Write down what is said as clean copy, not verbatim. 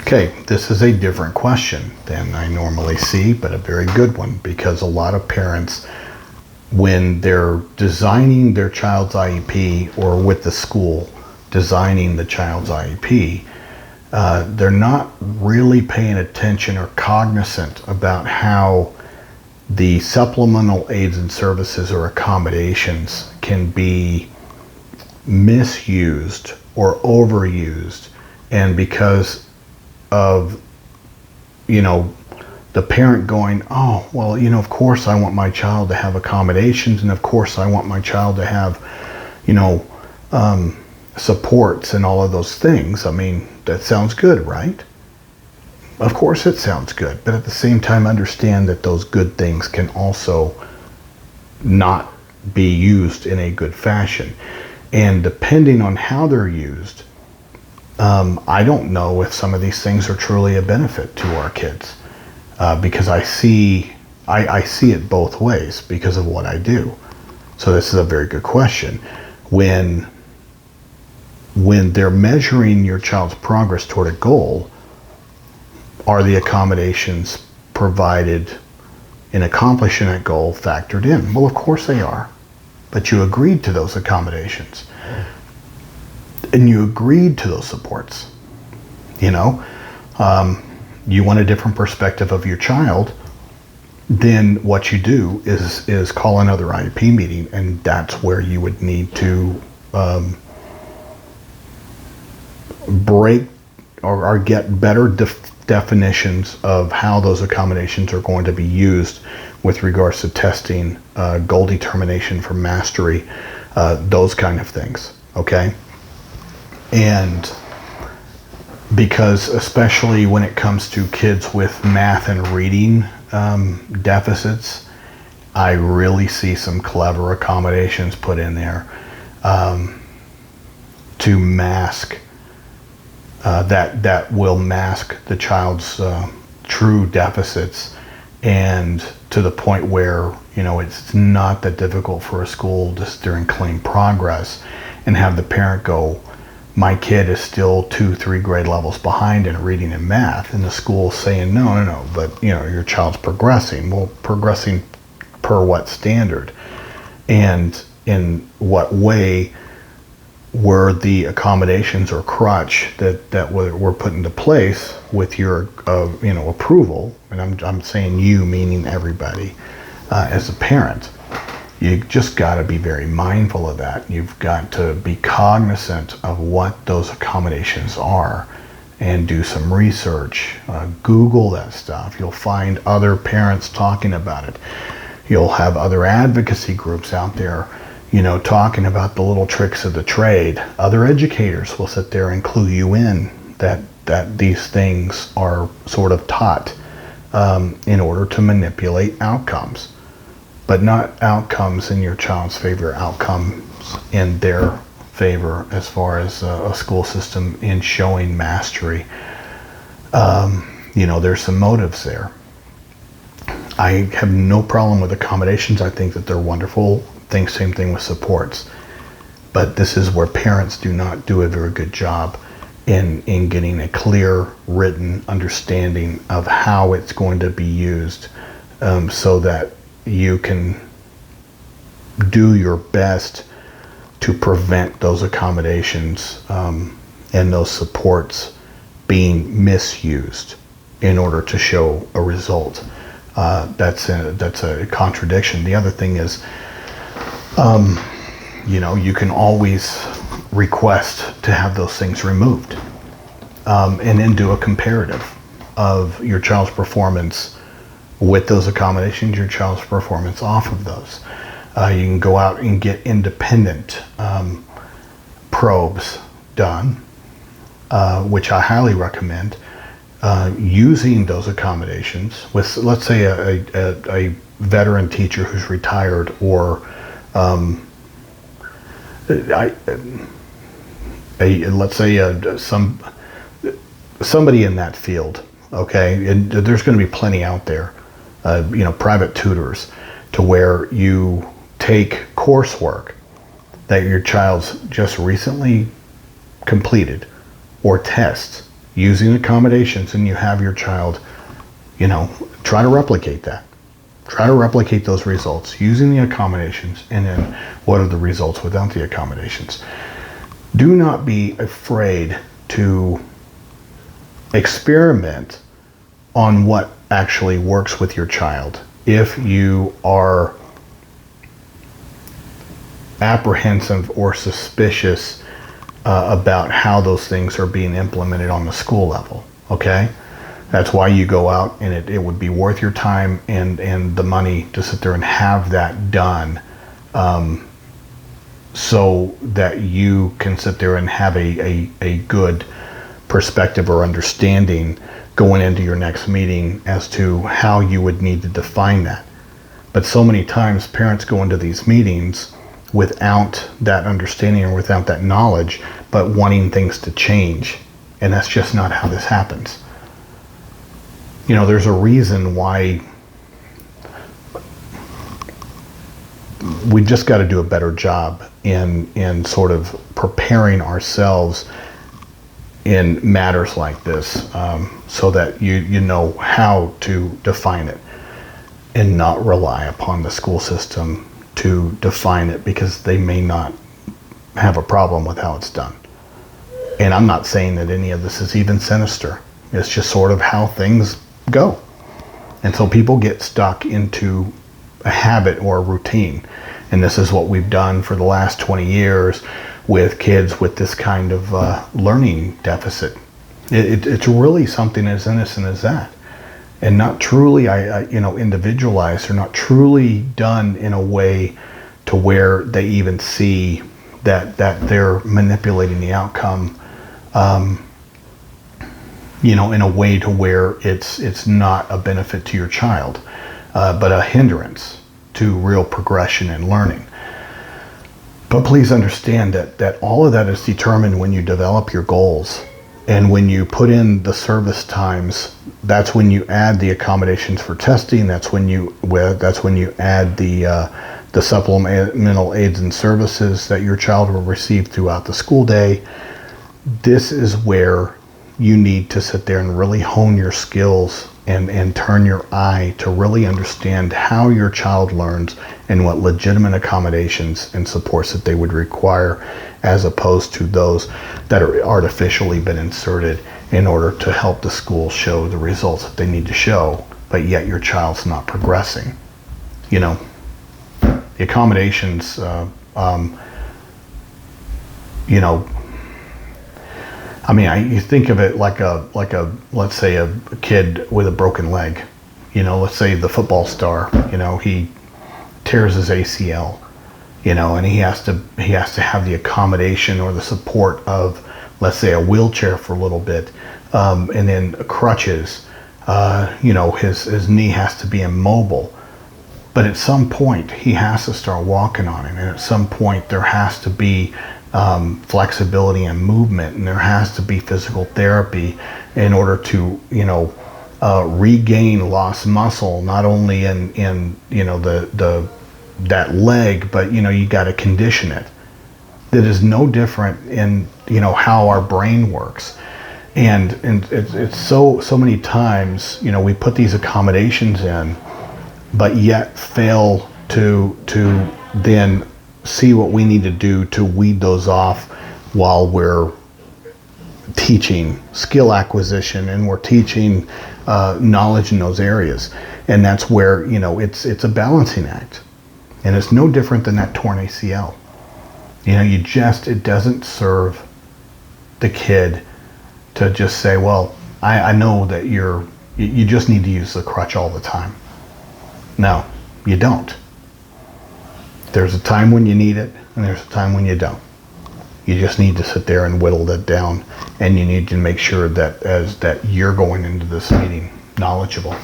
Okay, this is a different question than I normally see, but a very good one, because a lot of parents, when they're designing their child's IEP or with the school designing the child's IEP, they're not really paying attention or cognizant about how the supplemental aids and services or accommodations can be misused or overused. And because of, the parent going, oh, well, of course I want my child to have accommodations, and of course I want my child to have, supports and all of those things. I mean, that sounds good, right? Of course it sounds good, but at the same time understand that those good things can also not be used in a good fashion. And depending on how they're used, I don't know if some of these things are truly a benefit to our kids, because I see it both ways because of what I do. So this is a very good question. When they're measuring your child's progress toward a goal, are the accommodations provided in accomplishing that goal factored in? Well, of course they are, but you agreed to those accommodations. And you agreed to those supports. You want a different perspective of your child, then what you do is call another IEP meeting, and that's where you would need to break or get better definitions of how those accommodations are going to be used with regards to testing, goal determination for mastery, those kind of things. Okay. And because especially when it comes to kids with math and reading deficits, I really see some clever accommodations put in there to mask that will mask the child's true deficits, and to the point where it's not that difficult for a school just during claim progress and have the parent go, my kid is still 2-3 grade levels behind in reading and math, and the school saying no, but your child's progressing. Well, progressing per what standard, and in what way were the accommodations or crutch that were put into place with your approval? And I'm saying you, meaning everybody, as a parent. You just got to be very mindful of that. You've got to be cognizant of what those accommodations are and do some research. Google that stuff. You'll find other parents talking about it. You'll have other advocacy groups out there, talking about the little tricks of the trade. Other educators will sit there and clue you in that these things are sort of taught in order to manipulate outcomes, but not outcomes in your child's favor, outcomes in their favor as far as a school system in showing mastery. There's some motives there. I have no problem with accommodations. I think that they're wonderful things. Same thing with supports. But this is where parents do not do a very good job in getting a clear written understanding of how it's going to be used, so that you can do your best to prevent those accommodations and those supports being misused in order to show a result. That's a contradiction. The other thing is, you can always request to have those things removed, and then do a comparative of your child's performance with those accommodations, your child's performance off of those. You can go out and get independent probes done, which I highly recommend, using those accommodations with, let's say, a veteran teacher who's retired, or let's say somebody in that field. Okay, and there's going to be plenty out there, private tutors, to where you take coursework that your child's just recently completed, or tests using accommodations, and you have your child, try to replicate that. Try to replicate those results using the accommodations, and then what are the results without the accommodations. Do not be afraid to experiment on what actually works with your child. If you are apprehensive or suspicious about how those things are being implemented on the school level, okay? That's why you go out, and it would be worth your time and the money to sit there and have that done, so that you can sit there and have a good perspective or understanding going into your next meeting as to how you would need to define that. But so many times parents go into these meetings without that understanding or without that knowledge, but wanting things to change. And that's just not how this happens. There's a reason why we just got to do a better job in sort of preparing ourselves in matters like this, so that you know how to define it and not rely upon the school system to define it, because they may not have a problem with how it's done. And I'm not saying that any of this is even sinister. It's just sort of how things go. And so people get stuck into a habit or a routine. And this is what we've done for the last 20 years with kids with this kind of learning deficit. It's really something as innocent as that. And not truly, individualized, or not truly done in a way to where they even see that they're manipulating the outcome, in a way to where it's not a benefit to your child, but a hindrance to real progression and learning. But please understand that all of that is determined when you develop your goals. And when you put in the service times, that's when you add the accommodations for testing. That's when you add the supplemental aids and services that your child will receive throughout the school day. This is where you need to sit there and really hone your skills and turn your eye to really understand how your child learns and what legitimate accommodations and supports that they would require, as opposed to those that are artificially been inserted in order to help the school show the results that they need to show, but yet your child's not progressing. The accommodations, you think of it like a let's say a kid with a broken leg. Let's say the football star, he tears his ACL, and he has to have the accommodation or the support of, let's say, a wheelchair for a little bit, and then crutches. His knee has to be immobile. But at some point, he has to start walking on it, and at some point, there has to be flexibility and movement, and there has to be physical therapy in order to regain lost muscle, not only in that leg, but you got to condition it. That is no different in how our brain works, and it's so many times we put these accommodations in, but yet fail to then see what we need to do to weed those off while we're teaching skill acquisition and we're teaching knowledge in those areas. And that's where it's a balancing act, and it's no different than that torn ACL. It doesn't serve the kid to just say, well, I know that you just need to use the crutch all the time. No, you don't. There's a time when you need it, and there's a time when you don't. You just need to sit there and whittle that down, and you need to make sure that you're going into this meeting knowledgeable.